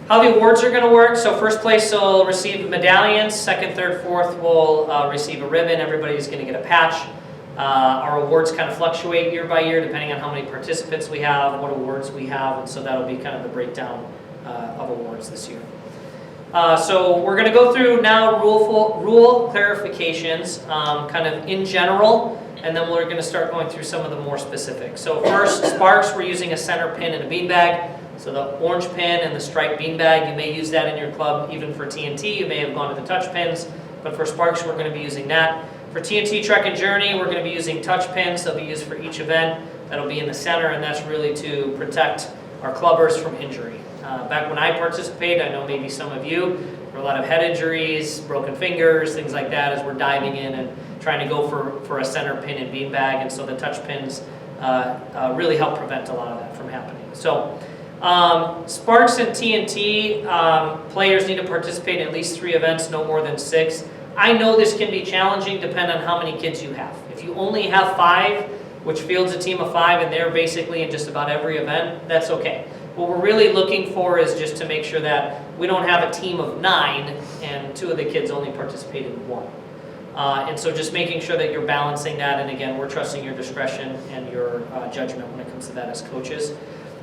How the awards are going to work, so first place will receive medallions, second, third, fourth will receive a ribbon, everybody's going to get a patch. Our awards kind of fluctuate year by year depending on how many participants we have, what awards we have, and so that'll be kind of the breakdown of awards this year. So we're going to go through now rule clarifications, kind of in general, and then we're going to start going through some of the more specific. So first, sparks, we're using a center pin and a beanbag. So the orange pin and the striped beanbag, you may use that in your club. Even for TNT, you may have gone to the touch pins, but for sparks, we're going to be using that. For TNT Trek and Journey, we're going to be using touch pins. They'll be used for each event. That'll be in the center, and that's really to protect our clubbers from injury. Back when I participated, I know maybe some of you, there were a lot of head injuries, broken fingers, things like that as we're diving in and trying to go for a center pin and beanbag, and so the touch pins really help prevent a lot of that from happening. So sparks and TNT, players need to participate in at least 3 events, no more than 6. I know this can be challenging depending on how many kids you have. If you only have 5, which fields a team of 5 and they're basically in just about every event, that's okay. What we're really looking for is just to make sure that we don't have a team of 9 and 2 of the kids only participate in 1. And so just making sure that you're balancing that, and again, we're trusting your discretion and your judgment when it comes to that as coaches.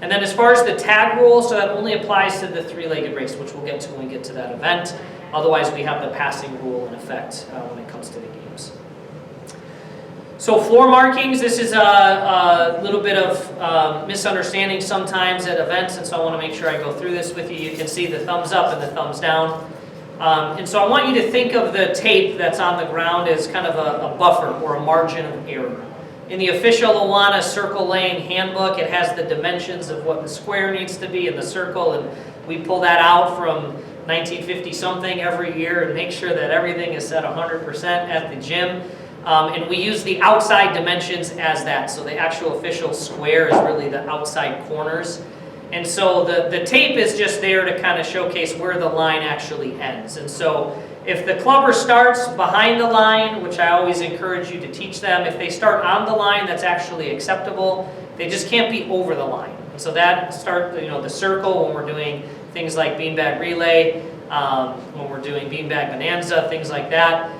And then as far as the tag rule, so that only applies to the 3-legged race, which we'll get to when we get to that event. Otherwise, we have the passing rule in effect when it comes to the games. So floor markings, this is a little bit of misunderstanding sometimes at events, and so I want to make sure I go through this with you. You can see the thumbs up and the thumbs down. And so I want you to think of the tape that's on the ground as kind of a buffer or a margin of error. In the official Awana circle laying handbook, it has the dimensions of what the square needs to be in the circle, and we pull that out from 1950 something every year and make sure that everything is set 100% at the gym. And we use the outside dimensions as that, so the actual official square is really the outside corners. And so the tape is just there to kind of showcase where the line actually ends. And so if the clubber starts behind the line, which I always encourage you to teach them, if they start on the line, that's actually acceptable. They just can't be over the line. And so that the circle when we're doing things like beanbag relay, when we're doing beanbag bonanza, things like that.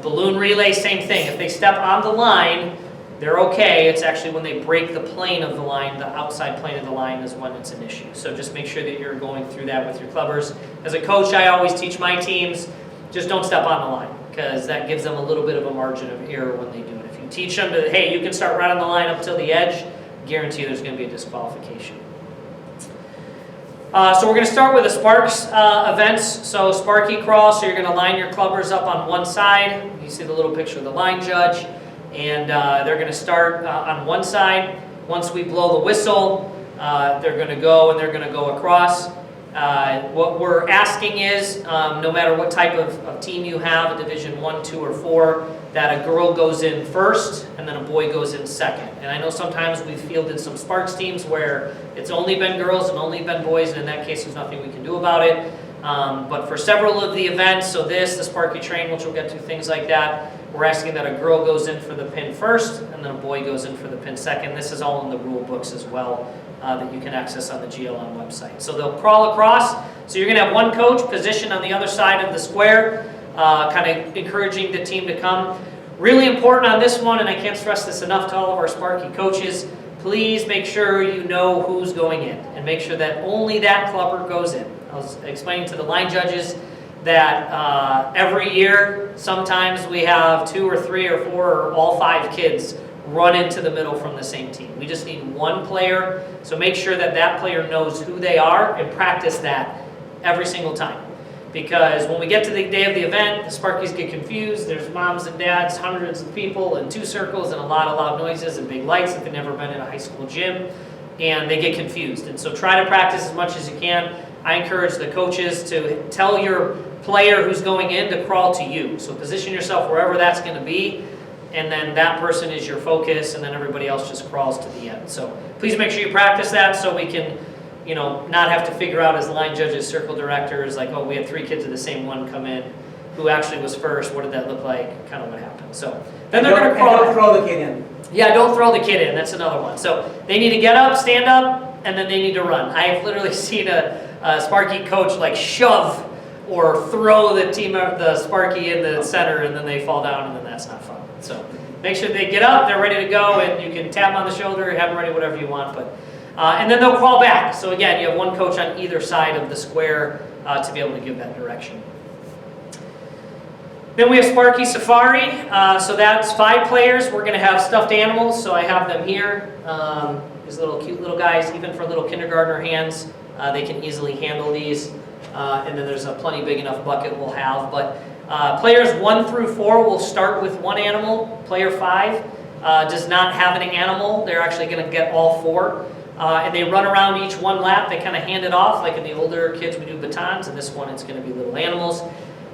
Balloon relay, same thing. If they step on the line, they're okay. It's actually when they break the plane of the line, the outside plane of the line is when it's an issue. So just make sure that you're going through that with your clubbers. As a coach, I always teach my teams, just don't step on the line, because that gives them a little bit of a margin of error when they do it. If you teach them to, hey, you can start right on the line up till the edge, guarantee there's going to be a disqualification. So we're going to start with the Sparks events. So Sparky Crawl, so you're going to line your clubbers up on one side. You see the little picture of the line judge. And they're going to start on one side. Once we blow the whistle, they're going to go and they're going to go across. What we're asking is, no matter what type of team you have, a Division 1, 2, or 4, that a girl goes in first and then a boy goes in second. And I know sometimes we've fielded some Sparks teams where it's only been girls and only been boys, and in that case there's nothing we can do about it. But for several of the events, so the Sparky Train, which we'll get to, things like that, we're asking that a girl goes in for the pin first and then a boy goes in for the pin second. This is all in the rule books as well that you can access on the GLN website. So they'll crawl across. So you're going to have one coach positioned on the other side of the square, kind of encouraging the team to come. Really important on this one, and I can't stress this enough to all of our Sparky coaches, please make sure you know who's going in and make sure that only that clubber goes in. I was explaining to the line judges that every year, sometimes we have 2 or 3 or 4 or all 5 kids run into the middle from the same team. We just need one player, so make sure that that player knows who they are and practice that every single time. Because when we get to the day of the event, the Sparkies get confused. There's moms and dads, hundreds of people, and 2 circles, and a lot of loud noises and big lights if they've never been in a high school gym, and they get confused. And so try to practice as much as you can. I encourage the coaches to tell your player who's going in to crawl to you. So position yourself wherever that's going to be, and then that person is your focus, and then everybody else just crawls to the end. So please make sure you practice that so we can, not have to figure out as line judges, circle directors, like, oh, we had 3 kids of the same one come in. Who actually was first? What did that look like? Kind of what happened. So then they're going to crawl. Don't throw the kid in. Yeah, don't throw the kid in. That's another one. So they need to get up, stand up, and then they need to run. I have literally seen a Sparky coach like shove or throw the Sparky in the center, and then they fall down, and then that's not fun. So make sure they get up, they're ready to go, and you can tap on the shoulder, have them ready, whatever you want. But and then they'll crawl back. So again, you have one coach on either side of the square to be able to give that direction. Then we have Sparky Safari. So that's 5 players. We're going to have stuffed animals. So I have them here. These little cute little guys, even for little kindergartner hands, they can easily handle these. And then there's a plenty big enough bucket we'll have. But players 1 through 4 will start with 1 animal. Player 5 does not have an animal. They're actually going to get all 4. And they run around each one lap. They kind of hand it off. Like in the older kids, we do batons. And this one, it's going to be little animals.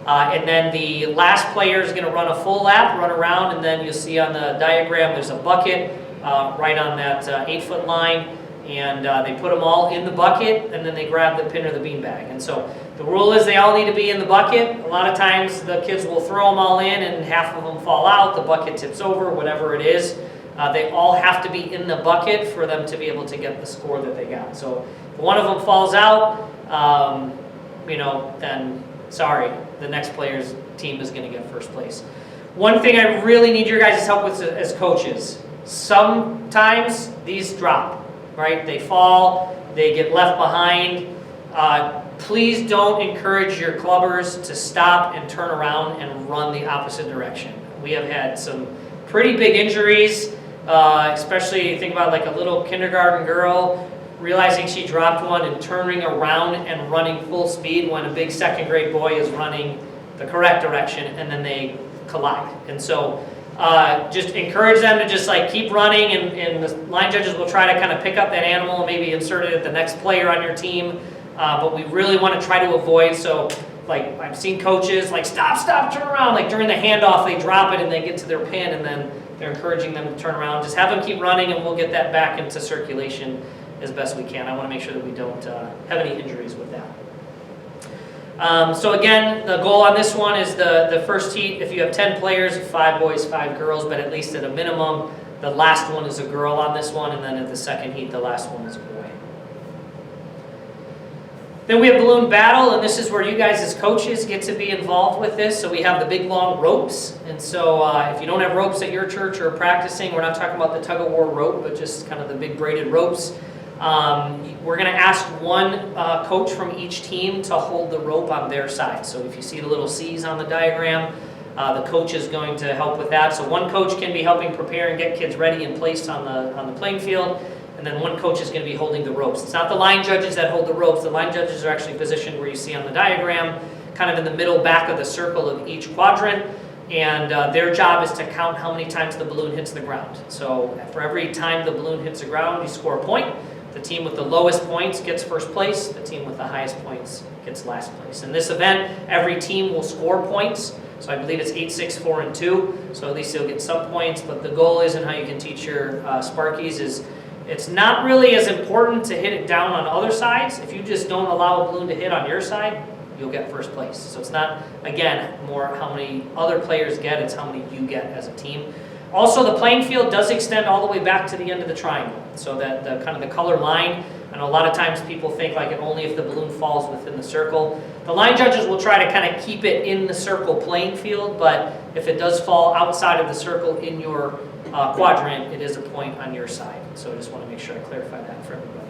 And then the last player is going to run a full lap, run around, and then you'll see on the diagram there's a bucket right on that 8-foot line. And they put them all in the bucket, and then they grab the pin or the beanbag. And so the rule is they all need to be in the bucket. A lot of times the kids will throw them all in, and half of them fall out. The bucket tips over, whatever it is. They all have to be in the bucket for them to be able to get the score that they got. So if one of them falls out, then sorry, the next player's team is going to get first place. One thing I really need your guys' help with as coaches, sometimes these drop, right? They fall, they get left behind. Please don't encourage your clubbers to stop and turn around and run the opposite direction. We have had some pretty big injuries, especially think about like a little kindergarten girl realizing she dropped one and turning around and running full speed when a big 2nd grade boy is running the correct direction, and then they collide. And so just encourage them to just like keep running, and the line judges will try to kind of pick up that animal and maybe insert it at the next player on your team. But we really want to try to avoid, so like I've seen coaches like stop, turn around, like during the handoff they drop it and they get to their pin, and then they're encouraging them to turn around. Just have them keep running, and we'll get that back into circulation as best we can. I want to make sure that we don't have any injuries with that. So again, the goal on this one is the first heat. If you have 10 players, 5 boys, 5 girls, but at least at a minimum, the last one is a girl on this one, and then at the second heat, the last one is a boy. Then we have balloon battle, and this is where you guys as coaches get to be involved with this. So we have the big long ropes, and so if you don't have ropes at your church or practicing, we're not talking about the tug-of-war rope, but just kind of the big braided ropes. We're going to ask one coach from each team to hold the rope on their side. So if you see the little C's on the diagram, the coach is going to help with that. So one coach can be helping prepare and get kids ready and placed on the playing field, and then one coach is going to be holding the ropes. It's not the line judges that hold the ropes. The line judges are actually positioned where you see on the diagram, kind of in the middle back of the circle of each quadrant. And their job is to count how many times the balloon hits the ground. So for every time the balloon hits the ground, you score a point. The team with the lowest points gets first place. The team with the highest points gets last place. In this event, every team will score points. So I believe it's 8, 6, 4, and 2. So at least you'll get some points. But the goal is, and how you can teach your Sparkies, is it's not really as important to hit it down on other sides. If you just don't allow a balloon to hit on your side, you'll get first place. So it's not, again, more how many other players get, it's how many you get as a team. Also, the playing field does extend all the way back to the end of the triangle. So that the kind of the color line, and a lot of times people think like only if the balloon falls within the circle. The line judges will try to kind of keep it in the circle playing field, but if it does fall outside of the circle in your quadrant, it is a point on your side. So I just want to make sure I clarify that for everybody.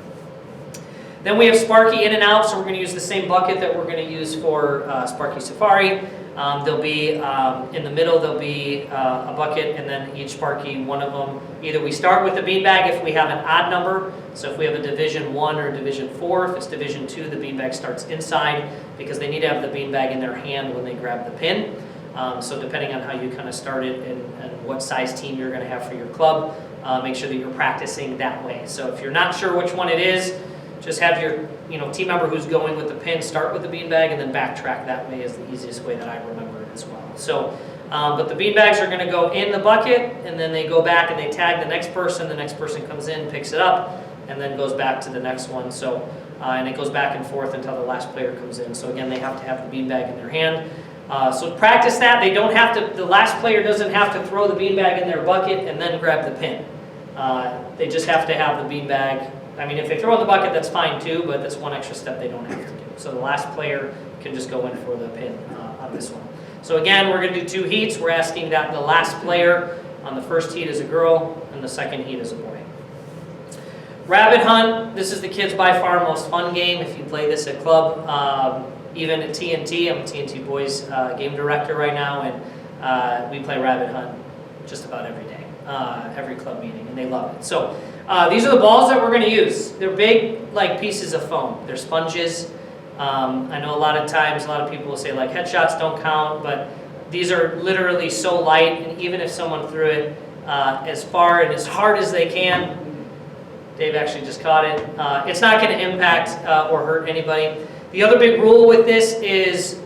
Then we have Sparky in and out, so we're going to use the same bucket that we're going to use for Sparky Safari. There'll be, in the middle, there'll be a bucket, and then each Sparky, one of them, either we start with the beanbag if we have an odd number, so if we have a Division 1 or Division 4, if it's Division 2, the beanbag starts inside, because they need to have the beanbag in their hand when they grab the pin. So depending on how you kind of start it and what size team you're going to have for your club, make sure that you're practicing that way. So if you're not sure which one it is, just have your team member who's going with the pin start with the beanbag and then backtrack that way is the easiest way that I remember it as well. So, but the beanbags are going to go in the bucket, and then they go back and they tag the next person comes in, picks it up, and then goes back to the next one. So, and it goes back and forth until the last player comes in. So again, they have to have the beanbag in their hand. So practice that. They don't have to, the last player doesn't have to throw the beanbag in their bucket and then grab the pin. They just have to have the beanbag I mean, if they throw in the bucket, that's fine too, but that's one extra step they don't have to do. So the last player can just go in for the pin on this one. So again, we're going to do 2 heats. We're asking that the last player on the first heat is a girl and the second heat is a boy. Rabbit hunt, this is the kids' by far most fun game. If you play this at club, even at TNT, I'm a TNT boys game director right now, and we play rabbit hunt just about every day, every club meeting, and they love it. So these are the balls that we're going to use. They're big, like pieces of foam. They're sponges. I know a lot of times, a lot of people will say like headshots don't count, but these are literally so light, and even if someone threw it as far and as hard as they can, Dave actually just caught it, it's not going to impact or hurt anybody. The other big rule with this is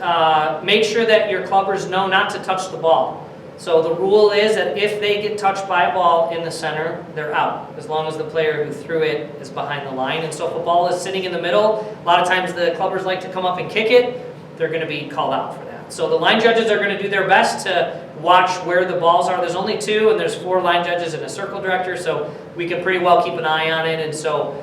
make sure that your clubbers know not to touch the ball. So the rule is that if they get touched by a ball in the center, they're out, as long as the player who threw it is behind the line. And so if a ball is sitting in the middle, a lot of times the clubbers like to come up and kick it, they're going to be called out for that. So the line judges are going to do their best to watch where the balls are. There's only 2, and there's 4 line judges and a circle director, so we can pretty well keep an eye on it. And so,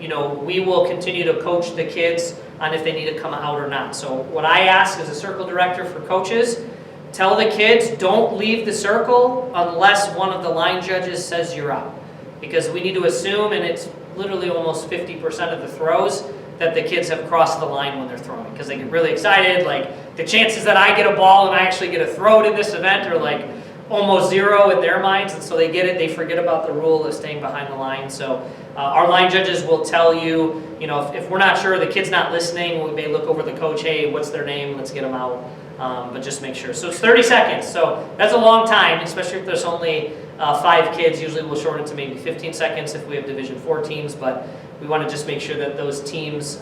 you know, we will continue to coach the kids on if they need to come out or not. So what I ask as a circle director for coaches, tell the kids, don't leave the circle unless one of the line judges says you're out. Because we need to assume, and it's literally almost 50% of the throws, that the kids have crossed the line when they're throwing. Because they get really excited, like the chances that I get a ball and I actually get a throw it in this event are like almost 0 in their minds. And so they get it, they forget about the rule of staying behind the line. So our line judges will tell you, you know, if we're not sure, the kid's not listening, we may look over the coach, hey, what's their name, let's get them out. But just make sure. So it's 30 seconds. So that's a long time, especially if there's only 5 kids. Usually we'll shorten it to maybe 15 seconds if we have Division 4 teams, but we want to just make sure that those teams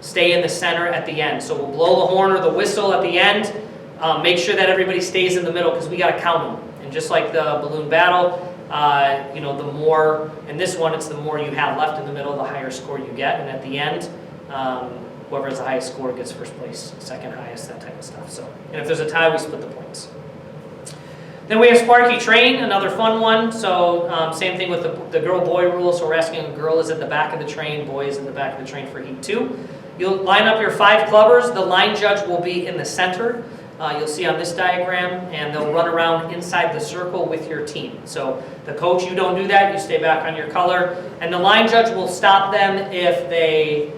stay in the center at the end. So we'll blow the horn or the whistle at the end. Make sure that everybody stays in the middle because we got to count them. And just like the balloon battle, you know, the more, in this one, it's the more you have left in the middle, the higher score you get. And at the end, whoever has the highest score gets first place, second highest, that type of stuff. So, and if there's a tie, we split the points. Then we have Sparky Train, another fun one. So same thing with the girl-boy rule. So we're asking a girl is at the back of the train, boy is in the back of the train for heat 2. You'll line up your 5 clubbers. The line judge will be in the center. You'll see on this diagram, and they'll run around inside the circle with your team. So the coach, you don't do that. You stay back on your color. And the line judge will stop them if they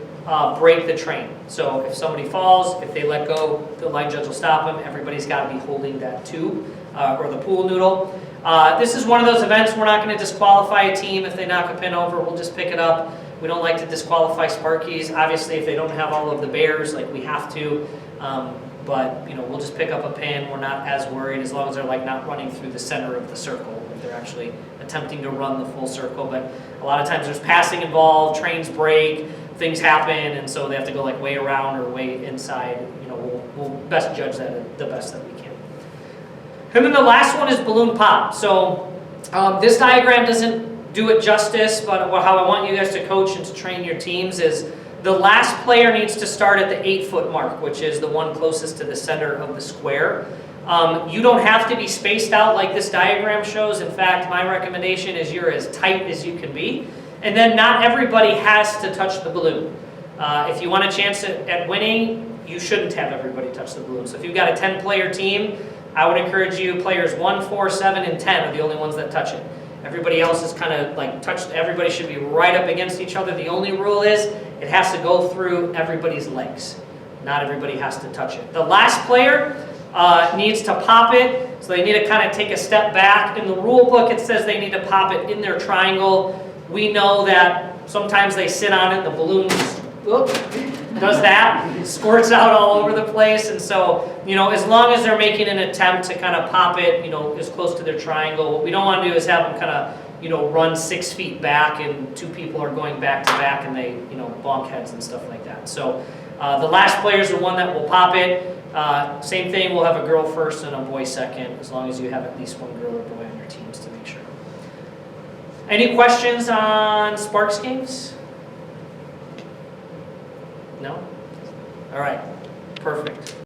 break the train. So if somebody falls, if they let go, the line judge will stop them. Everybody's got to be holding that tube or the pool noodle. This is one of those events we're not going to disqualify a team if they knock a pin over. We'll just pick it up. We don't like to disqualify Sparkies. Obviously, if they don't have all of the bears, like we have to. But you know, we'll just pick up a pin. We're not as worried as long as they're like not running through the center of the circle. If they're actually attempting to run the full circle. But a lot of times there's passing involved, trains break, things happen, and so they have to go like way around or way inside. You know, we'll best judge that the best that we can. And then the last one is balloon pop. So this diagram doesn't do it justice, but how I want you guys to coach and to train your teams is the last player needs to start at the 8-foot mark, which is the one closest to the center of the square. You don't have to be spaced out like this diagram shows. In fact, my recommendation is you're as tight as you can be. And then not everybody has to touch the balloon. If you want a chance at winning, you shouldn't have everybody touch the balloon. So if you've got a 10-player team, I would encourage you, players 1, 4, 7, and 10 are the only ones that touch it. Everybody else is kind of like touched, everybody should be right up against each other. The only rule is it has to go through everybody's legs. Not everybody has to touch it. The last player needs to pop it, so they need to kind of take a step back. In the rule book, it says they need to pop it in their triangle. We know that sometimes they sit on it, the balloon does that, squirts out all over the place, and so, you know, as long as they're making an attempt to kind of pop it, you know, as close to their triangle, what we don't want to do is have them kind of, you know, run 6 feet back and 2 people are going back to back and they, you know, bonk heads and stuff like that. So the last player is the one that will pop it. Same thing, we'll have a girl first and a boy second, as long as you have at least one girl or boy on your teams to make sure. Any questions on Sparks games? No? All right, perfect.